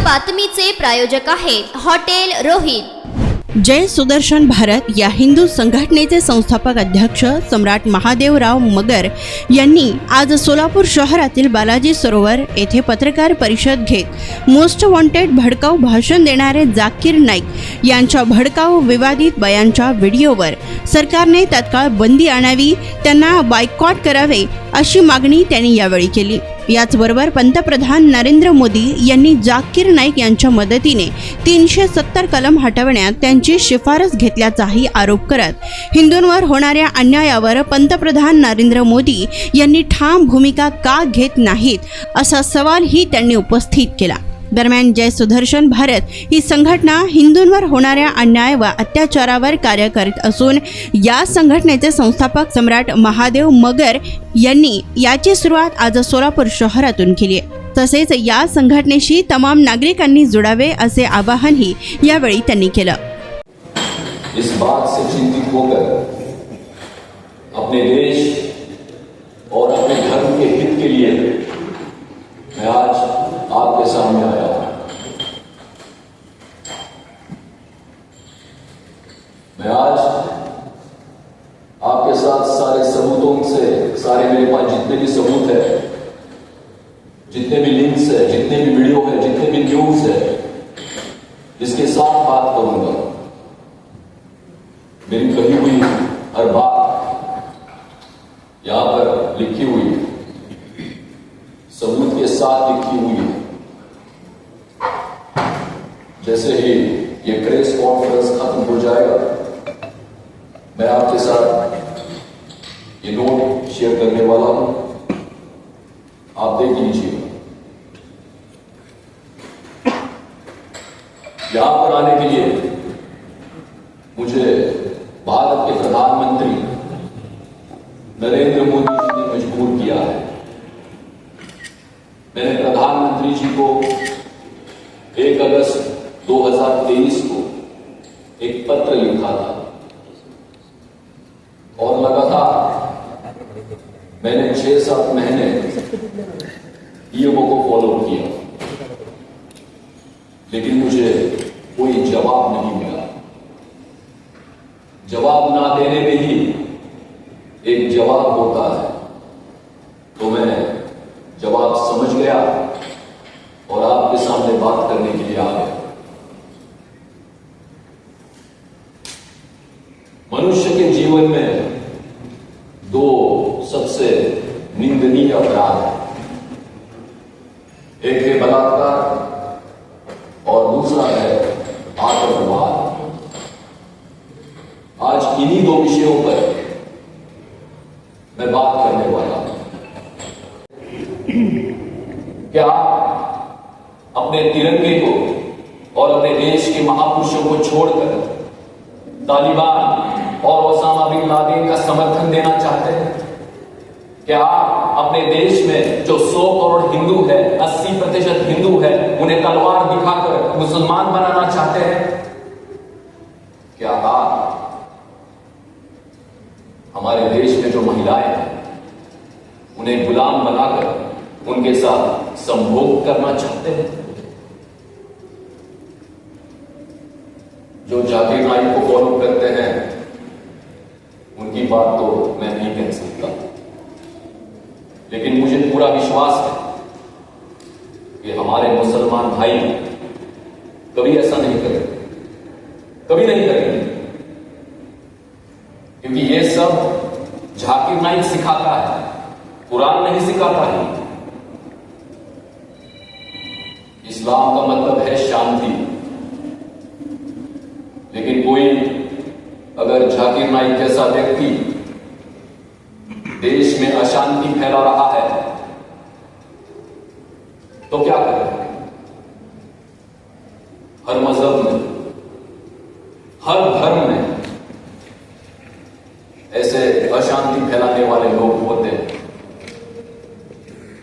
बातमीचे प्रायोजक आहेत हॉटेल रोहित। जय सुदर्शन भारत या हिंदू संघटनेचे संस्थापक अध्यक्ष सम्राट महादेवराव मगर यांनी आज सोलापूर शहरातील बालाजी सरोवर येथे पत्रकार परिषद घेत मोस्ट वॉन्टेड भडकाऊ भाषण देणारे जाकीर नाईक यांच्या भडकाऊ विवादित बयानांच्या व्हिडिओवर सरकारने तात्काळ बंदी आणावी, त्यांना बायकॉट करावे अशी मागणी त्यांनी यावेळी केली। याचबरोबर पंतप्रधान नरेंद्र मोदी यांनी जाकीर नाईक यांच्या मदतीने 370 कलम हटवण्यात त्यांची शिफारस घेतल्याचाही आरोप करत हिंदूंवर होणाऱ्या अन्यायावर पंतप्रधान नरेंद्र मोदी यांनी ठाम भूमिका का घेत नाहीत असा सवालही त्यांनी उपस्थित केला। दरम्यान जय सुदर्शन भारत ही संघटना हिंदूंवर होणाऱ्या अन्याय व अत्याचारावर कार्य करीत असून या संघटनेचे संस्थापक सम्राट महादेव मगर यांनी याची सुरुवात आज सोलापूर शहरातून केली आहे। तसेच या संघटनेशी तमाम नागरिकांनी जोडावे असे आवाहनही यावेळी त्यांनी केलं। इस बात से चिंतित होकर अपने देश और अपने धर्म के हित के लिए मैं आज आपके सामने आया हूं। मैं आज आपके साथ सारे सबूतों से, सारे मेरे पास जितने भी सबूत है, जितने भी लिंक्स है, जितने भी वीडियो है, जितने भी न्यूज है, इसके साथ बात करूंगा। मेरी कही हुई हर बात यहां पर लिखी हुई है, सबूत के साथ लिखी हुई है। जैसे ही ये प्रेस कॉन्फ्रेंस खत्म हो जाएगा, मैं आपके साथ ये नोट शेयर करने वाला हूं, आप देख लीजिए। यहां पर आने के लिए मुझे भारत के प्रधानमंत्री नरेंद्र मोदी जी ने मजबूर किया है। मैंने प्रधानमंत्री जी को 1 अगस्त 2023 को एक पत्र लिखा था और लगातार मैंने 6-7 महीने नियमों को फॉलो किया, लेकिन मुझे कोई जवाब नहीं मिला। जवाब ना देने में ही एक जवाब होता है, तो मैं जवाब समझ गया और आपके सामने बात करने के लिए आ गया। मनुष्य के जीवन में 2 सबसे निंदनीय अपराध है, एक है बलात्कार और दूसरा है आतंकवाद। आज इन्हीं 2 विषयों पर मैं बात करने वाला हूं। क्या अपने तिरंगे को और अपने देश के महापुरुषों को छोड़कर तालिबान और ओसामा बिन लादेन का समर्थन देना चाहते हैं? क्या आप अपने देश में जो 100 करोड़ हिंदू है, 80% हिंदू है, उन्हें तलवार दिखाकर मुसलमान बनाना चाहते हैं? क्या आप हमारे देश में जो महिलाएं हैं उन्हें गुलाम बनाकर उनके साथ संभोग करना चाहते हैं? जो जाकिर नाईक को फॉलो करते हैं उनकी बात तो मैं नहीं कह सकता, लेकिन मुझे पूरा विश्वास है कि हमारे मुसलमान भाई कभी ऐसा नहीं करेंगे, कभी नहीं करेंगे, क्योंकि ये सब जाकिर नाईक सिखाता है, कुरान नहीं सिखाता है। इस्लाम का मतलब है शांति, लेकिन कोई अगर जाकिर नाईक जैसा व्यक्ति देश में अशांति फैला रहा है तो क्या करें? हर मजहब में, हर धर्म में ऐसे अशांति फैलाने वाले लोग होते हैं,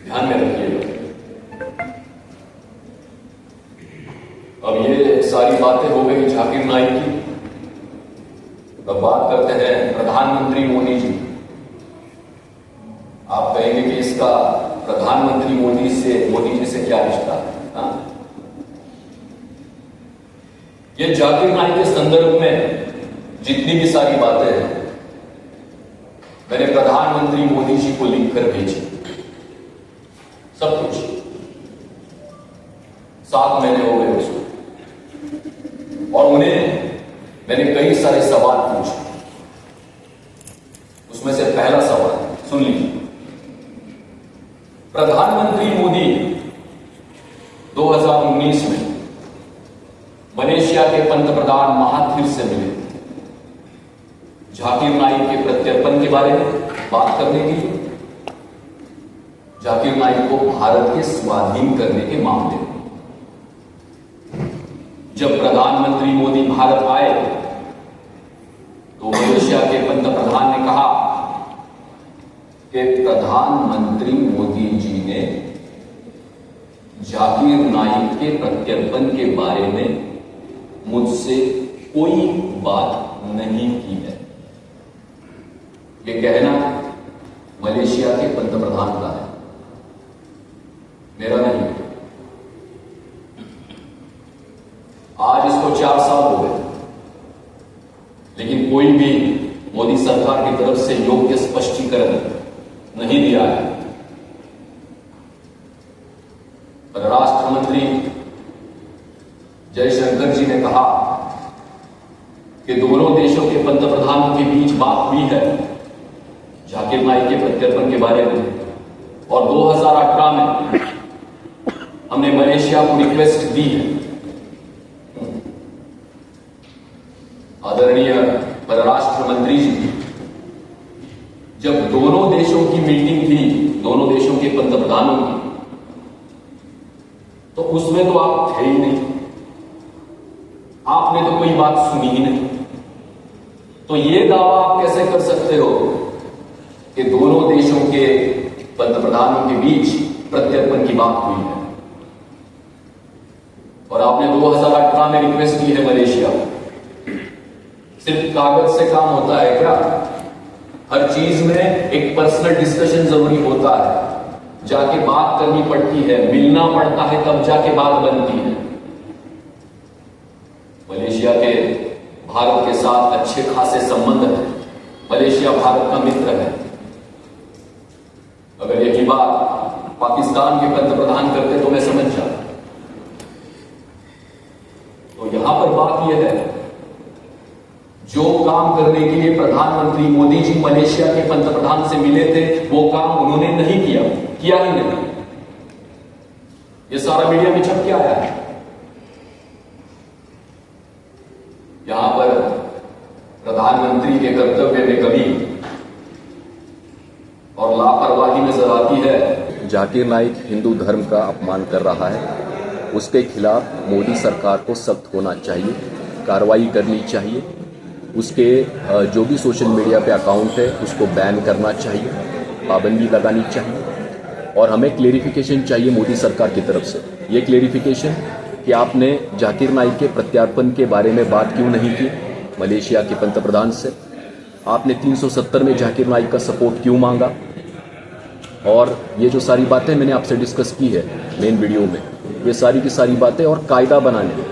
ध्यान में रखिएगा। अब ये सारी बातें हो गई जाकिर नाईक की। अब बात करते हैं प्रधानमंत्री मोदी जी। आप कहेंगे कि इसका प्रधानमंत्री मोदी जी से क्या रिश्ता है? ये जाकिर नाइक के संदर्भ में जितनी भी सारी बातें हैं मैंने प्रधानमंत्री मोदी जी को लिखकर भेजी, सब कुछ 7 महीने हो गए उसको, और उन्हें मैंने कई सारे सवाल पूछे। उसमें से पहला सवाल सुन लीजिए। प्रधानमंत्री मोदी 2019 में मलेशिया के पंतप्रधान महाथिर से मिले जाकिर नाइक के प्रत्यर्पण के बारे में बात करने के लिए, जाकिर नाइक को भारत के स्वाधीन करने के मामले में। जब प्रधानमंत्री मोदी भारत आए तो मलेशिया के पंतप्रधान ने कहा कि प्रधानमंत्री मोदी जी ने जाकिर नाइक के प्रत्यर्पण के बारे में मुझसे कोई बात नहीं की है। ये कहना मलेशिया के पंतप्रधान का है, मेरा नहीं है। आज इसको 4 साल हो गए, लेकिन कोई भी मोदी सरकार की तरफ से योग्य स्पष्टीकरण नहीं दिया है। परराष्ट्र मंत्री जयशंकर जी ने कहा कि दोनों देशों के पंतप्रधानों के बीच बात हुई है जाकिर नाइक के प्रत्यर्पण के बारे में, और 2018 में हमने मलेशिया को रिक्वेस्ट दी है। आदरणीय परराष्ट्र मंत्री जी, जब दोनों देशों की मीटिंग थी, दोनों देशों के पंतप्रधानों की, तो उसमें तो आप थे ही नहीं, आपने तो कोई बात सुनी ही नहीं। तो ये दावा आप कैसे कर सकते हो कि दोनों देशों के पंतप्रधानों के बीच प्रत्यर्पण की बात हुई है? और आपने 2018 में रिक्वेस्ट की है मलेशिया। सिर्फ कागज से काम होता है क्या? हर चीज में एक पर्सनल डिस्कशन जरूरी होता है, जाके बात करनी पड़ती है, मिलना पड़ता है, तब जाके बात बनती है। मलेशिया के भारत के साथ अच्छे खासे संबंध है, मलेशिया भारत का मित्र है। अगर यही बात पाकिस्तान के पंतप्रधान करते तो मैं समझ जाता। तो यहां पर बात यह है, जो काम करने के लिए प्रधानमंत्री मोदी जी मलेशिया के पंतप्रधान से मिले थे, वो काम उन्होंने नहीं किया ही नहीं। ये सारा मीडिया में छप के आया है। यहां पर प्रधानमंत्री के कर्तव्य में कमी और लापरवाही नजर आती है। जाकिर नाइक हिंदू धर्म का अपमान कर रहा है, उसके खिलाफ मोदी सरकार को सख्त होना चाहिए, कार्रवाई करनी चाहिए। उसके जो भी सोशल मीडिया पे अकाउंट है उसको बैन करना चाहिए, पाबंदी लगानी चाहिए। और हमें क्लेरिफिकेशन चाहिए मोदी सरकार की तरफ से, ये क्लेरिफिकेशन कि आपने जाकिर नाइक के प्रत्यार्पण के बारे में बात क्यों नहीं की मलेशिया के पंतप्रधान से, आपने 370 में जाकिर नाइक का सपोर्ट क्यों मांगा। और ये जो सारी बातें मैंने आपसे डिस्कस की है मेन वीडियो में, ये सारी की सारी बातें, और कायदा बनाने,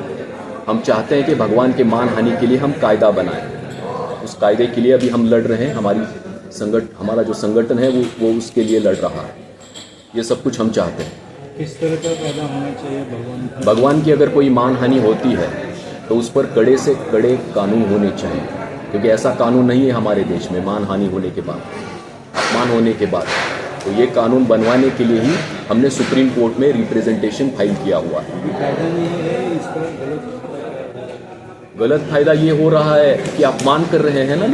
हम चाहते हैं कि भगवान के मानहानि के लिए हम कायदा बनाएं। उस कायदे के लिए अभी हम लड़ रहे हैं, हमारा जो संगठन है वो उसके लिए लड़ रहा है। ये सब कुछ हम चाहते हैं। किस तरह का कायदा होना चाहिए? भगवान की अगर कोई मानहानि होती है तो उस पर कड़े से कड़े कानून होने चाहिए, क्योंकि ऐसा कानून नहीं है हमारे देश में मानहानि होने के बाद, अपमान होने के बाद। तो ये कानून बनवाने के लिए ही हमने सुप्रीम कोर्ट में रिप्रेजेंटेशन फाइल किया हुआ है। गलत फायदा ये हो रहा है कि अपमान कर रहे हैं ना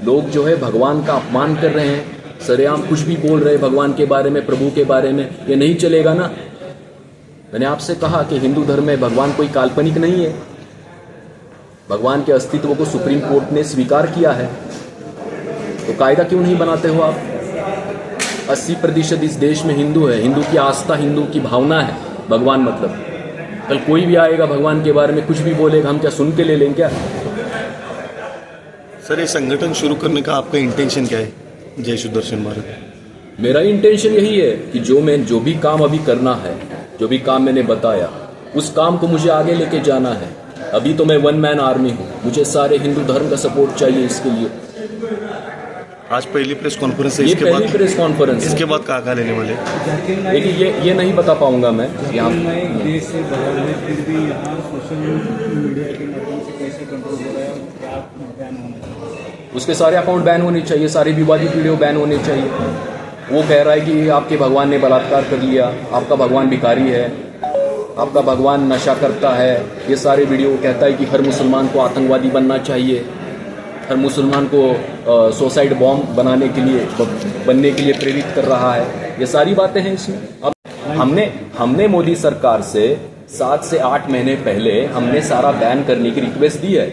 लोग जो है भगवान का अपमान कर रहे हैं, सरेआम कुछ भी बोल रहे हैं भगवान के बारे में, प्रभु के बारे में। ये नहीं चलेगा ना। मैंने आपसे कहा कि हिंदू धर्म में भगवान कोई काल्पनिक नहीं है, भगवान के अस्तित्व को सुप्रीम कोर्ट ने स्वीकार किया है। तो कायदा क्यों नहीं बनाते हो आप? 80% इस देश में हिंदू है, हिंदू की आस्था, हिंदू की भावना है भगवान। मतलब कल कोई भी आएगा भगवान के बारे में कुछ भी बोलेगा, हम क्या सुन के ले लेंगे क्या? सर, ये संगठन शुरू करने का आपका इंटेंशन क्या है जय सुदर्शन भारत? मेरा इंटेंशन यही है कि जो भी काम अभी करना है, जो भी काम मैंने बताया, उस काम को मुझे आगे लेके जाना है। अभी तो मैं वन मैन आर्मी हूँ, मुझे सारे हिंदू धर्म का सपोर्ट चाहिए इसके लिए। आज पहली प्रेस कॉन्फ्रेंस है, ये इसके पहली बाद प्रेस कॉन्फ्रेंस इसके बाद कहाँ लेने वाले? देखिए ये नहीं बता पाऊंगा मैं यहाँ। देश से बाहर है, फिर भी यहाँ सोशल मीडिया के माध्यम से कैसे कंट्रोल हो रहा है और क्या बैन होना चाहिए? उसके सारे अकाउंट बैन होने चाहिए, सारी विवादित वीडियो बैन होने चाहिए। वो कह रहा है कि आपके भगवान ने बलात्कार कर लिया, आपका भगवान भिखारी है, आपका भगवान नशा करता है, ये सारे वीडियो कहता है कि हर मुसलमान को आतंकवादी बनना चाहिए, हर मुसलमान को सुसाइड बॉम्ब बनने के लिए प्रेरित कर रहा है। ये सारी बातें हैं इसमें। अब हमने मोदी सरकार से 7 से 8 महीने पहले हमने सारा बैन करने की रिक्वेस्ट दी है।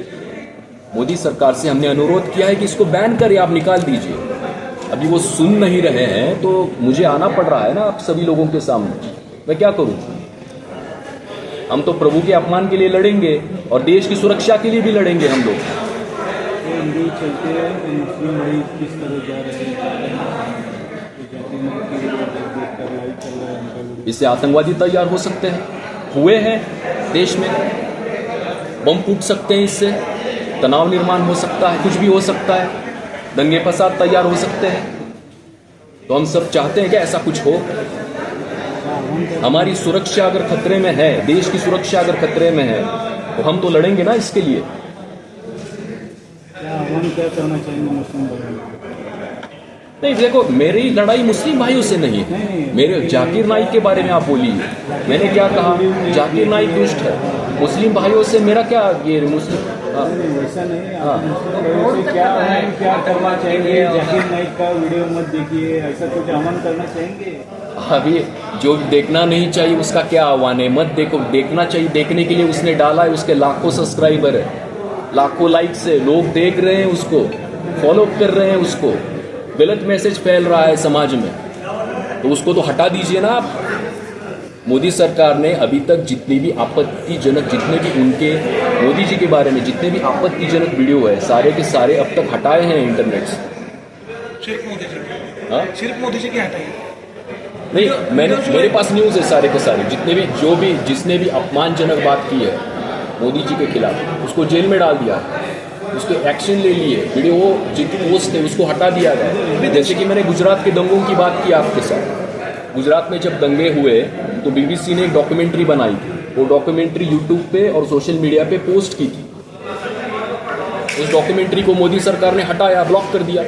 मोदी सरकार से हमने अनुरोध किया है कि इसको बैन करें, आप निकाल दीजिए। अभी वो सुन नहीं रहे हैं तो मुझे आना पड़ रहा है ना आप सभी लोगों के सामने। मैं क्या करूं? हम तो प्रभु के अपमान के लिए लड़ेंगे और देश की सुरक्षा के लिए भी लड़ेंगे हम लोग। वीडियो चलते हैं तो मुस्लिम भाई किस तरह जा रहे हैं, इससे आतंकवादी तैयार हो सकते हैं, हुए हैं देश में, बम फूट सकते हैं, इससे तनाव निर्माण हो सकता है, कुछ भी हो सकता है, दंगे फसाद तैयार हो सकते हैं। तो हम सब चाहते हैं कि ऐसा कुछ हो। हमारी सुरक्षा अगर खतरे में है, देश की सुरक्षा अगर खतरे में है तो हम तो लड़ेंगे ना इसके लिए। हम क्या करना चाहेंगे मुस्लिम भाइयों को? नहीं देखो, मेरी लड़ाई मुस्लिम भाइयों से नहीं है। मेरे जाकिर नाइक के बारे में आप बोलिए, मैंने क्या कहा? जाकिर नाइक दुष्ट है। मुस्लिम भाइयों से मेरा क्या ये मुस्लिम वैसा नहीं। आप मुस्लिम भाइयों से क्या करना चाहेंगे? जाकिर नाइक का वीडियो मत देखिए, ऐसा कुछ आह्वान करना चाहेंगे? अभी जो देखना नहीं चाहिए उसका क्या आह्वान है? मत देखो, देखना चाहिए। देखने के लिए उसने डाला है, उसके लाखों सब्सक्राइबर है, लाखों लाइक्स है, लोग देख रहे हैं उसको, फॉलो कर रहे हैं उसको। गलत मैसेज फैल रहा है समाज में तो उसको तो हटा दीजिए ना आप। मोदी सरकार ने अभी तक जितनी भी आपत्तिजनक, जितने भी उनके मोदी जी के बारे में जितने भी आपत्तिजनक वीडियो है, सारे के सारे अब तक हटाए हैं इंटरनेट से। सिर्फ मोदी जी की हटाई नहीं, मेरे पास न्यूज़ है सारे के सारे, जिसने भी अपमानजनक बात की है मोदी जी के खिलाफ, उसको जेल में डाल दिया, उसके एक्शन ले लिए। वीडियो जितनी पोस्ट है उसको हटा दिया गया। जैसे कि मैंने गुजरात के दंगों की बात की आपके साथ। गुजरात में जब दंगे हुए तो BBC ने एक डॉक्यूमेंट्री बनाई थी। वो डॉक्यूमेंट्री यूट्यूब पे और सोशल मीडिया पे पोस्ट की थी। उस डॉक्यूमेंट्री को मोदी सरकार ने हटाया, ब्लॉक कर दिया।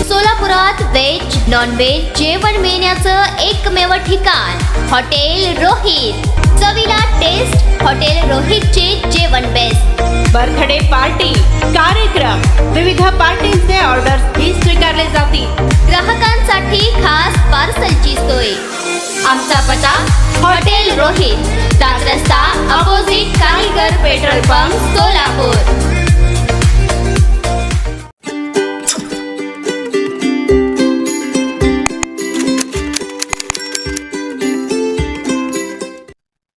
सोलापुरात व्हेज नॉन व्हेज जेवण मिळण्याचं एकमेव ठिकाण हॉटेल रोहित। चवीला टेस्ट हॉटेल रोहितचे जेवण बेस्ट। बर्थडे पार्टी, कार्यक्रम, विविध पार्टींचे ऑर्डर्स ही स्वीकारले जातील। ग्राहकांसाठी खास पार्सलची सोय। आमचा पत्ता हॉटेल रोहित, 7 रस्ता अपोजिट कारीगर पेट्रोल पंप, सोलापूर।